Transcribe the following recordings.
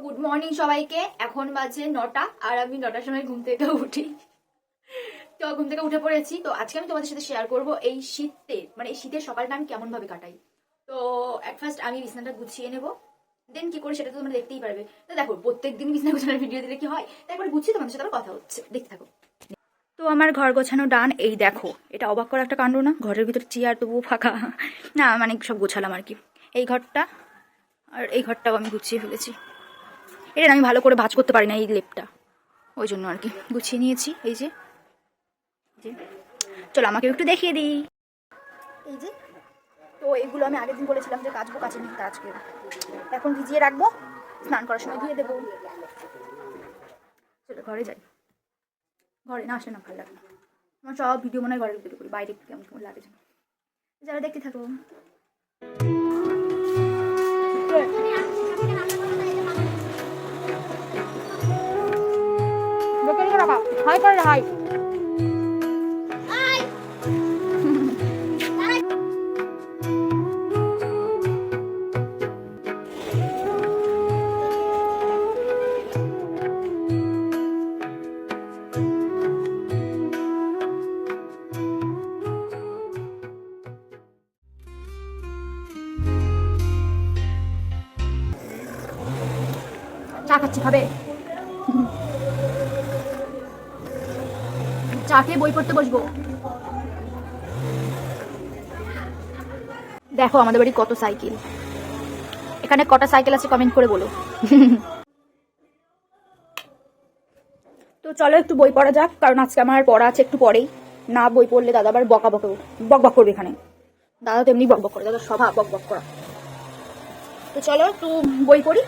Good morning সবাইকে। এখন বাজে 9টা আর আমি 9টার সময় ঘুম থেকে উঠি। তো ঘুম থেকে উঠে পড়েছি। তো আজকে আমি তোমাদের সাথে শেয়ার করব এই শীতের সকালটা আমি কেমন ভাবে কাটাই। তো এট ফার্স্ট আমি বিছানাটা গুছিয়ে নেব, দেন কি করে সেটা তো তোমরা দেখতেই পারবে। তো দেখো, প্রত্যেকদিন বিছানা গোছানোর ভিডিও দিলে কি হয়, তারপরে গুছিয়ে তোমাদের সাথে আবার কথা হচ্ছে, দেখতে থাকো। তো আমার ঘর গোছানো ডান। এই দেখো, এটা অবাক করা একটা কাণ্ড না? ঘরের ভিতরে চেয়ার তবুও ফাঁকা, না মানে সব গোছালাম আর কি। এই ঘরটা আর এই ঘরটাও আমি গুছিয়ে ফেলেছি। এটা আমি ভালো করে ভাঁজ করতে পারি না এই লেপটা, ওই জন্য আর কি গুছিয়ে নিয়েছি। এই যে চলো আমাকে একটু দেখিয়ে দিই। এই যে, তো এগুলো আমি আগের দিন বলেছিলাম যে কাচবো, কাচে নিতে আজকে এখন ভিজিয়ে রাখবো, স্নান করার সময় দিয়ে দেবো। চলো ঘরে যাই। ঘরে না আসলে না ভালো লাগে না, আমার সব ভিডিও মনে হয় ঘরের ভিতরে করি, বাইরে কেমন কেমন লাগে যেন। যারা দেখতে থাকো। হাই করে হাই। চা খাচ্ছি, খাবে? চা খেয়ে বই পড়তে বসবো। দেখো আমাদের বাড়ি কত সাইকেল, এখানে কটা সাইকেল আছে কমেন্ট করে বলো। তো চলো একটু বই পড়া যাক, কারণ আজকে আমার পড়া আছে একটু পরেই। না বই পড়লে দাদা আবার বক বক করবে এখানে। দাদা তো এমনি বক বক করে, দাদা স্বভাব বক বক করা। তো চলো একটু বই পড়ি।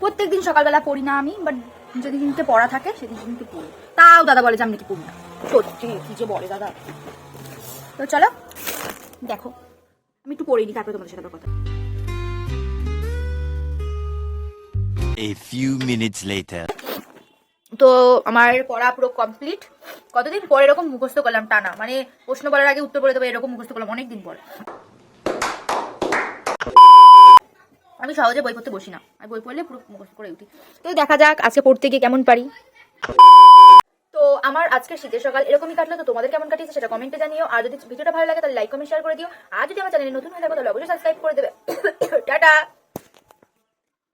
প্রত্যেকদিন সকালবেলা পড়ি না আমি, বাট যেদিন দিনকে পড়া থাকে সেদিন কিন্তু পড়ি। তাও দাদা বলে যে আমি নাকি পড়ি না, সত্যি কি যে বলে দাদা। তো চলো দেখো, আমি একটু পড়ে নিই, তারপরে তোমাদের সাথে কথা। A few minutes later. তো আমার পড়া পুরো কমপ্লিট। কতদিন পরে এরকম মুখস্থ করলাম টানা, মানে প্রশ্ন বলার আগে উত্তর বলে দেবো এরকম মুখস্থ করলাম অনেকদিন পর। আমি সহজে বই পড়তে বসি না, আমি বই পড়লে পুরো মুখস্থ করে উঠি। তো দেখা যাক আজকে পড়তে গিয়ে কেমন পারি। তো আমার আজকে শীতের সকাল এরকমই কাটলো। তো তোমাদের কেমন কাটিয়েছে সেটা কমেন্টে জানিও। আর যদি ভিডিওটা ভালো লাগে তাহলে লাইক কমেন্ট শেয়ার করে দিও। আর যদি আমার চ্যানেলে নতুন হয়ে থাকো তাহলে অবশ্যই সাবস্ক্রাইব করে দেবে। টাটা।